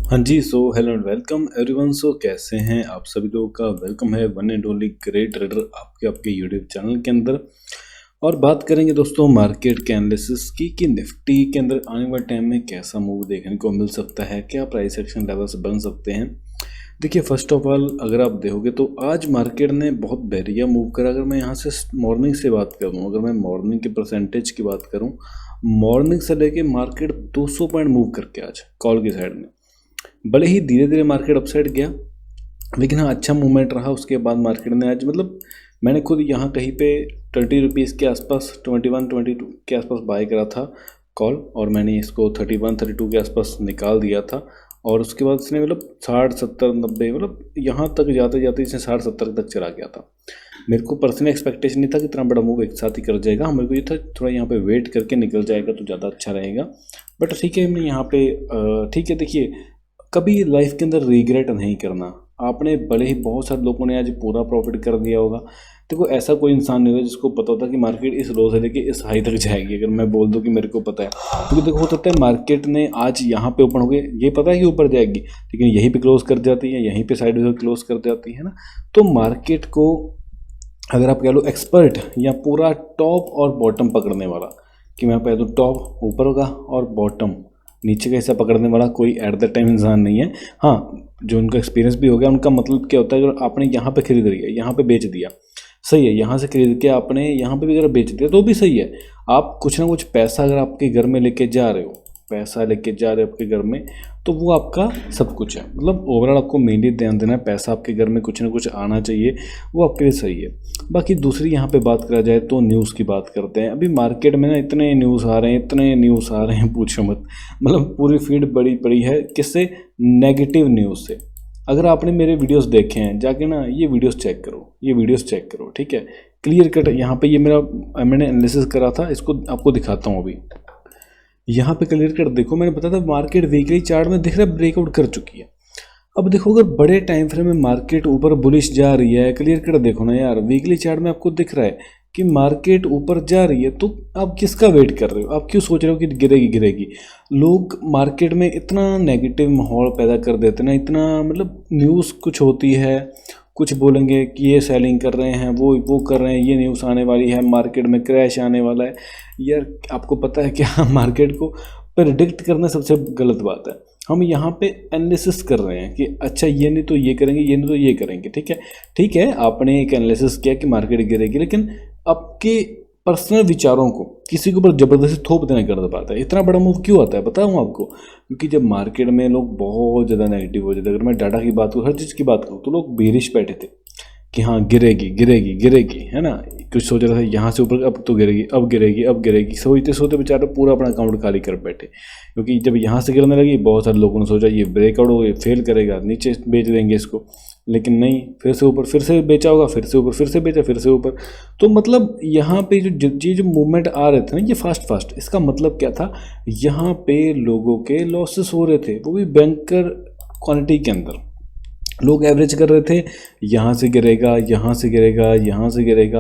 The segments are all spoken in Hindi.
हाँ जी, so hello and welcome everyone. So कैसे हैं आप सभी लोगों का वेलकम है one and only great trader आपके यूट्यूब चैनल के अंदर। और बात करेंगे दोस्तों मार्केट के एनालिसिस की कि निफ्टी के अंदर आने वाले टाइम में कैसा मूव देखने को मिल सकता है, क्या प्राइस एक्शन लेवल्स बन सकते हैं। देखिए, फर्स्ट ऑफ ऑल अगर आप देखोगे तो आज मार्केट ने बहुत बढ़िया मूव करा। अगर मैं यहाँ से मॉर्निंग से बात करूँ, अगर मैं मॉर्निंग के परसेंटेज की बात करूँ, मॉर्निंग से लेके मार्केट 200 पॉइंट मूव करके आज कॉल की साइड में, भले ही धीरे धीरे मार्केट अपसाइड गया लेकिन हाँ अच्छा मूवमेंट रहा। उसके बाद मार्केट ने आज मैंने खुद यहाँ कहीं पे 20 रुपीज़ के आसपास 21-22 के आसपास बाय करा था कॉल, और मैंने इसको 31-32 के आसपास निकाल दिया था। और उसके बाद इसने 60-70-90 यहाँ तक जाते जाते इसने 60-70 तक चला गया था। मेरे को पर्सनल एक्सपेक्टेशन नहीं था कि इतना बड़ा मूव एक साथ ही कर जाएगा। मेरे को ये था थोड़ा यहाँ पे वेट करके निकल जाएगा तो ज़्यादा अच्छा रहेगा। बट ठीक है, मैं यहाँ पे ठीक है। देखिए, कभी लाइफ के अंदर रिग्रेट नहीं करना। आपने भले ही बहुत सारे लोगों ने आज पूरा प्रॉफिट कर दिया होगा, देखो ऐसा कोई इंसान नहीं होगा जिसको पता होता कि मार्केट इस लो से लेके इस हाई तक जाएगी। अगर मैं बोल दूं कि मेरे को पता है, क्योंकि देखो हो सकता है मार्केट ने आज यहाँ पे ओपन हो गए, ये पता है कि ऊपर जाएगी, लेकिन यहीं पे क्लोज कर जाती है, यहीं पे साइड में क्लोज कर जाती है ना। तो मार्केट को अगर आप कह लो एक्सपर्ट या पूरा टॉप और बॉटम पकड़ने वाला, कि मैं कह दूँ टॉप ऊपर होगा और बॉटम नीचे का हिस्सा पकड़ने वाला कोई एट द टाइम इंसान नहीं है। हाँ, जो उनका एक्सपीरियंस भी हो गया, उनका मतलब क्या होता है, अगर आपने यहाँ पे खरीद लिया, यहाँ पे बेच दिया, सही है। यहाँ से खरीद के आपने यहाँ पे भी अगर बेच दिया तो भी सही है। आप कुछ ना कुछ पैसा अगर आपके घर में लेके जा रहे हो, पैसा लेके जा रहे हो आपके घर में, तो वो आपका सब कुछ है। ओवरऑल आपको मेनली ध्यान देना है, पैसा आपके घर में कुछ ना कुछ आना चाहिए, वो आपके लिए सही है। बाकी दूसरी यहाँ पे बात करा जाए तो न्यूज़ की बात करते हैं। अभी मार्केट में ना इतने न्यूज़ आ रहे हैं, इतने न्यूज़ आ रहे हैं, पूछो मत। पूरी फीड बड़ी पड़ी है किससे, नेगेटिव न्यूज़ से। अगर आपने मेरे वीडियोस देखे हैं, जाके ना ये वीडियोस चेक करो, ये वीडियोस चेक करो, ठीक है। क्लियर कट यहाँ पे ये मैंने एनालिसिस करा था, इसको आपको दिखाता हूँ। अभी यहाँ पे क्लियर कट देखो, मैंने बताया था मार्केट वीकली चार्ट में दिख रहा है ब्रेकआउट कर चुकी है। अब देखो, अगर बड़े टाइम फ्रेम में मार्केट ऊपर बुलिश जा रही है, क्लियर कट देखो ना यार, वीकली चार्ट में आपको दिख रहा है कि मार्केट ऊपर जा रही है, तो आप किसका वेट कर रहे हो? आप क्यों सोच रहे हो कि गिरेगी गिरेगी? लोग मार्केट में इतना नेगेटिव माहौल पैदा कर देते ना, इतना न्यूज़ कुछ होती है, कुछ बोलेंगे कि ये सेलिंग कर रहे हैं, वो कर रहे हैं, ये न्यूज़ आने वाली है, मार्केट में क्रैश आने वाला है। यार आपको पता है क्या, मार्केट को प्रेडिक्ट करना सबसे गलत बात है। हम यहाँ पे एनालिसिस कर रहे हैं कि अच्छा ये नहीं तो ये करेंगे, ये नहीं तो ये करेंगे, ठीक है। ठीक है, आपने एक एनालिसिस किया कि मार्केट गिरेगी, लेकिन आपके पर्सनल विचारों को किसी के ऊपर ज़बरदस्ती थोप देना गलत बात है। इतना बड़ा मूव क्यों आता है बताऊँ आपको? क्योंकि जब मार्केट में लोग बहुत ज़्यादा नेगेटिव हो जाते हैं, अगर मैं डाटा की बात करूँ, हर चीज़ की बात करूँ, तो लोग बेरिश बैठे थे कि हाँ गिरेगी गिरेगी गिरेगी, है ना। कुछ सोच रहा था यहाँ से ऊपर, अब तो गिरेगी, अब गिरेगी, अब गिरेगी, सोचते सोचते बेचारे पूरा अपना अकाउंट खाली कर बैठे। क्योंकि जब यहाँ से गिरने लगी, बहुत सारे लोगों ने सोचा ये ब्रेकआउट हो, ये फेल करेगा, नीचे बेच देंगे इसको, लेकिन नहीं, फिर से ऊपर, फिर से बेचा होगा, फिर से ऊपर, फिर से बेचा, फिर से ऊपर। तो यहाँ पे जो मूवमेंट आ रहे थे ना, ये फास्ट, इसका मतलब क्या था, यहाँ पे लोगों के लॉसेस हो रहे थे, वो भी बैंकर क्वांटिटी के अंदर। लोग एवरेज कर रहे थे, यहाँ से गिरेगा, यहाँ से गिरेगा, यहाँ से गिरेगा।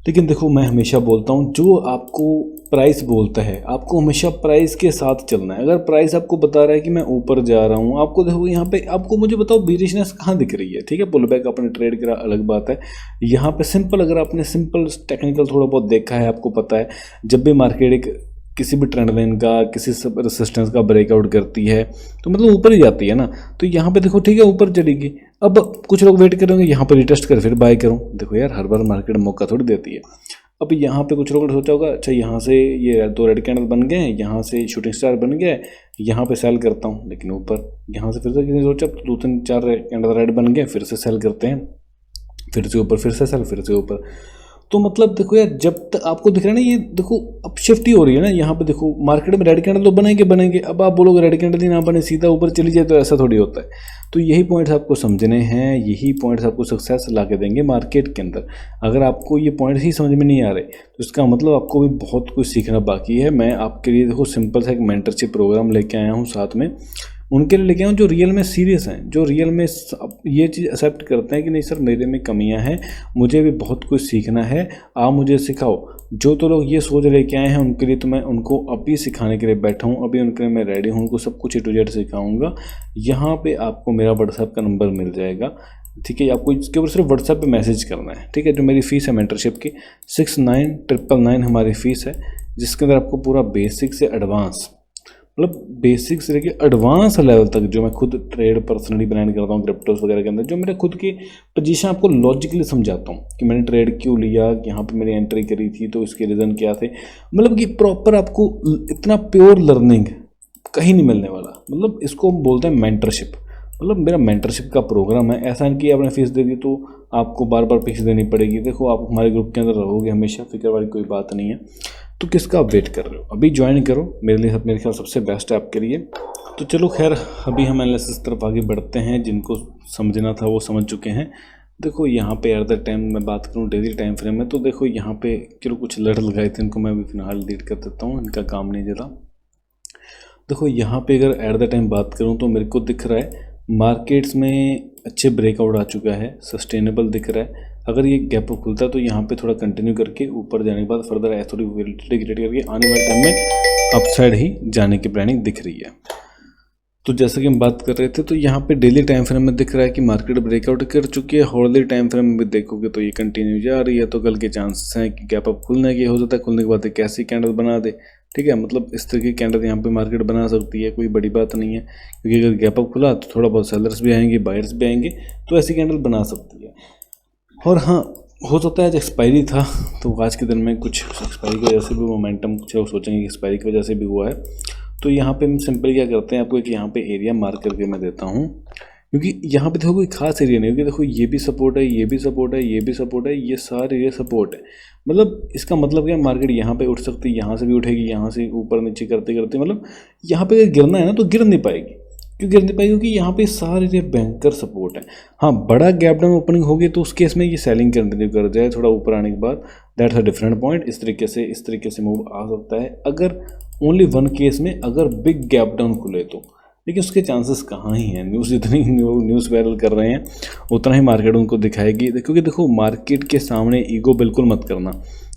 लेकिन देखो, मैं हमेशा बोलता हूँ, जो आपको प्राइस बोलता है, आपको हमेशा प्राइस के साथ चलना है। अगर प्राइस आपको बता रहा है कि मैं ऊपर जा रहा हूँ, आपको देखो यहाँ पे, आपको मुझे बताओ बीरिशनेस कहाँ दिख रही है, ठीक है। पुल बैक आपने ट्रेड करा, अलग बात है। यहाँ पे सिंपल, अगर आपने सिंपल टेक्निकल थोड़ा बहुत देखा है, आपको पता है जब भी मार्केट एक किसी भी ट्रेंड लाइन का, किसी रेसिस्टेंस का ब्रेकआउट करती है तो ऊपर ही जाती है ना। तो यहाँ पे देखो, ठीक है, ऊपर चलेगी। अब कुछ लोग वेट करेंगे यहाँ पे रिटेस्ट कर फिर बाय करूँ। देखो यार, हर बार मार्केट मौका थोड़ी देती है। अब यहाँ पे कुछ लोगों ने सोचा होगा, अच्छा यहाँ से ये 2 रेड कैंडल बन गए, यहाँ से शूटिंग स्टार बन गया, यहाँ पे सेल करता हूँ, लेकिन ऊपर यहाँ से फिर से किसी ने सोचा 2-3-4 कैंडल रेड बन गए, फिर से सेल करते हैं, फिर से ऊपर, फिर से सेल, फिर से ऊपर। तो देखो यार, जब तक आपको दिख रहा है ना, ये देखो अब शिफ्ट ही हो रही है ना। यहाँ पे देखो मार्केट में रेड कैंडल तो बनेंगे। अब आप बोलोगे रेड कैंडल ही ना बने, सीधा ऊपर चली जाए, तो ऐसा थोड़ी होता है। तो यही पॉइंट्स आपको समझने हैं, यही पॉइंट्स आपको सक्सेस ला के देंगे मार्केट के अंदर। अगर आपको ये पॉइंट्स ही समझ में नहीं आ रहे, तो इसका मतलब आपको भी बहुत कुछ सीखना बाकी है। मैं आपके लिए देखो सिंपल सा एक मेंटरशिप प्रोग्राम लेके आया हूँ, साथ में उनके लिए लेके आऊँ जो रियल में सीरियस हैं, जो रियल में ये चीज़ एक्सेप्ट करते हैं कि नहीं सर, मेरे में कमियां हैं, मुझे भी बहुत कुछ सीखना है, आप मुझे सिखाओ। जो तो लोग ये सोच लेके आए हैं उनके लिए तो मैं उनको अभी सिखाने के लिए बैठा हूँ, अभी उनके लिए मैं रेडी हूँ, उनको सब कुछ A to Z सिखाऊंगा। यहाँ पे आपको मेरा व्हाट्सएप का नंबर मिल जाएगा, ठीक है। आपको इसके ऊपर सिर्फ व्हाट्सएप पे मैसेज करना है, ठीक है। जो मेरी फ़ीस है मेंटरशिप की 69,999 हमारी फ़ीस है, जिसके अंदर आपको पूरा बेसिक से एडवांस, मतलब बेसिक से लेके एडवांस लेवल तक, जो मैं खुद ट्रेड पर्सनली ब्रांड करता हूँ क्रिप्टोस वगैरह के अंदर, जो मेरे खुद की पोजीशन आपको लॉजिकली समझाता हूँ कि मैंने ट्रेड क्यों लिया, यहाँ पे मैंने एंट्री करी थी तो इसके रीज़न क्या थे। मतलब कि प्रॉपर आपको इतना प्योर लर्निंग कहीं नहीं मिलने वाला। मतलब इसको हम बोलते हैं मेंटरशिप। मतलब मेरा मेंटरशिप का प्रोग्राम है, ऐसा नहीं कि आपने फीस दे दी तो आपको बार बार फीस देनी पड़ेगी। देखो आप हमारे ग्रुप के अंदर रहोगे हमेशा, फिक्र वाली कोई बात नहीं है। तो किसका आप वेट कर रहे हो, अभी ज्वाइन करो, मेरे ख्याल सबसे बेस्ट है आपके लिए। तो चलो खैर, अभी हम एनालिसिस तरफ आगे बढ़ते हैं। जिनको समझना था वो समझ चुके हैं। देखो यहाँ पे एट द टाइम मैं बात करूँ डेली टाइम फ्रेम में, तो देखो यहाँ पे चलो कुछ लड़ लगाए थे, इनको मैं अभी फिलहाल डिलीट कर देता हूँ, इनका काम नहीं ज़्यादा। देखो यहाँ पे अगर एट द टाइम बात करूँ तो मेरे को दिख रहा है मार्केट्स में अच्छे ब्रेकआउट आ चुका है, सस्टेनेबल दिख रहा है। अगर ये गैप अप खुलता है तो यहाँ पे थोड़ा कंटिन्यू करके ऊपर जाने के बाद फर्दर थोड़ी वैलिडिटी क्रिएट करके आने वाले टाइम में अपसाइड ही जाने की प्लानिंग दिख रही है। तो जैसे कि हम बात कर रहे थे, तो यहाँ पे डेली टाइम फ्रेम में दिख रहा है कि मार्केट ब्रेकआउट कर चुकी है। हॉर्ली टाइम फ्रेम में भी देखोगे तो ये कंटिन्यू जा रही है, तो कल के चांसेस हैं कि गैप अप खुलने की, हो जाता है खुलने के बाद एक ऐसी कैंडल बना दे, ठीक है। मतलब इस तरह की कैंडल यहाँ पे मार्केट बना सकती है, कोई बड़ी बात नहीं है, क्योंकि अगर गैप अप खुला तो थोड़ा बहुत सेलर्स भी आएंगे, बायर्स भी आएंगे, तो ऐसी कैंडल बना सकती है। और हाँ, हो सकता है आज एक्सपायरी था तो आज के दिन में कुछ एक्सपायरी की वजह से भी मोमेंटम कुछ लोग सोचेंगे कि एक्सपायरी की वजह से भी हुआ है। तो यहाँ पे हम सिंपल क्या करते हैं, आपको एक यहाँ पे एरिया मार्क करके मैं देता हूँ, क्योंकि यहाँ पे देखो कोई खास एरिया नहीं, क्योंकि देखो ये भी सपोर्ट है, ये भी सपोर्ट है, ये भी सपोर्ट है, ये सारे एरिया सपोर्ट है। मतलब इसका मतलब क्या, मार्केट यहाँ पे उठ सकती है, यहाँ से भी उठेगी, यहाँ से ऊपर नीचे करते करते, मतलब यहाँ पे अगर गिरना है ना तो गिर नहीं पाएगी। क्यों गिर नहीं पाएगी, क्योंकि यहाँ पे सारे ये बैंकर सपोर्ट है। हाँ, बड़ा गैप डाउन ओपनिंग होगी तो उस केस में ये सेलिंग कंटिन्यू कर जाए थोड़ा ऊपर आने के बाद, दैट्स अ डिफरेंट पॉइंट। इस तरीके से मूव आ सकता है अगर ओनली वन केस में, अगर बिग गैप डाउन खुले तो। लेकिन उसके चांसेस कहाँ ही हैं, न्यूज़ जितनी न्यूज़ वायरल कर रहे हैं उतना ही मार्केट उनको दिखाएगी। क्योंकि देखो मार्केट के सामने ईगो बिल्कुल मत करना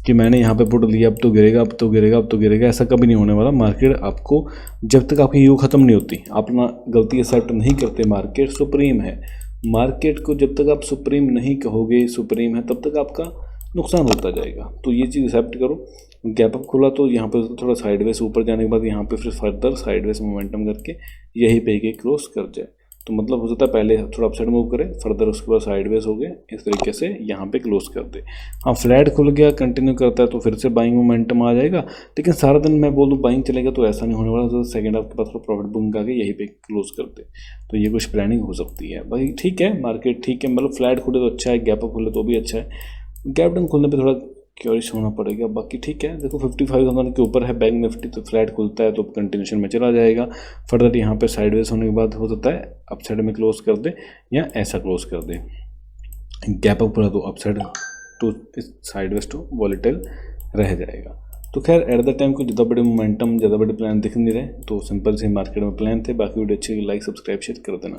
कि मैंने यहाँ पे पुट लिया अब तो गिरेगा, अब तो गिरेगा, अब तो गिरेगा, ऐसा कभी नहीं होने वाला। मार्केट आपको, जब तक आपकी ईगो ख़त्म नहीं होती, आप अपना गलती एक्सेप्ट नहीं करते, मार्केट सुप्रीम है। मार्केट को जब तक आप सुप्रीम नहीं कहोगे सुप्रीम है, तब तक आपका नुकसान होता जाएगा। तो ये चीज़ एक्सेप्ट करो। गैप अप खुला तो यहाँ पे थोड़ा साइडवेज ऊपर जाने के बाद यहाँ पे फिर फर्दर साइडवेज मोमेंटम करके यही पे के क्लोज कर जाए, तो मतलब हो सकता है पहले थोड़ा अपसाइड मूव करे, फर्दर उसके बाद साइडवेज हो गए, इस तरीके से यहाँ पे क्लोज कर दे। हाँ, फ्लैट खुल गया कंटिन्यू करता है तो फिर से बाइंग मोमेंटम आ जाएगा, लेकिन सारा दिन मैं बोल दूँ बाइंग चलेगा तो ऐसा नहीं होने वाला। तो सेकंड हाफ के बाद थोड़ा प्रॉफिट बुकिंग आके यहीं पे क्लोज कर दे, तो ये कुछ प्लानिंग हो सकती है भाई। ठीक है, मार्केट ठीक है, मतलब फ्लैट खुले तो अच्छा है, गैप अप खुले तो भी अच्छा है, गैप डाउन खुलने पर थोड़ा क्यूरियस होना पड़ेगा, बाकी ठीक है। देखो 55,000 के ऊपर है बैंक निफ्टी, तो फ्लैट खुलता है तो कंटिन्यूशन में चला जाएगा। फर्दर यहाँ पे साइडवेज होने के बाद हो सकता है अपसाइड में क्लोज कर दे या ऐसा क्लोज कर दे। गैप अप पूरा तो upside to sideways to volatile रह जाएगा। तो खैर एट द टाइम कोई ज़्यादा बड़े मोमेंटम, ज़्यादा बड़े प्लान दिख नहीं रहे, तो सिंपल से मार्केट में प्लान थे। बाकी वीडियो अच्छी लाइक सब्सक्राइब शेयर कर देना।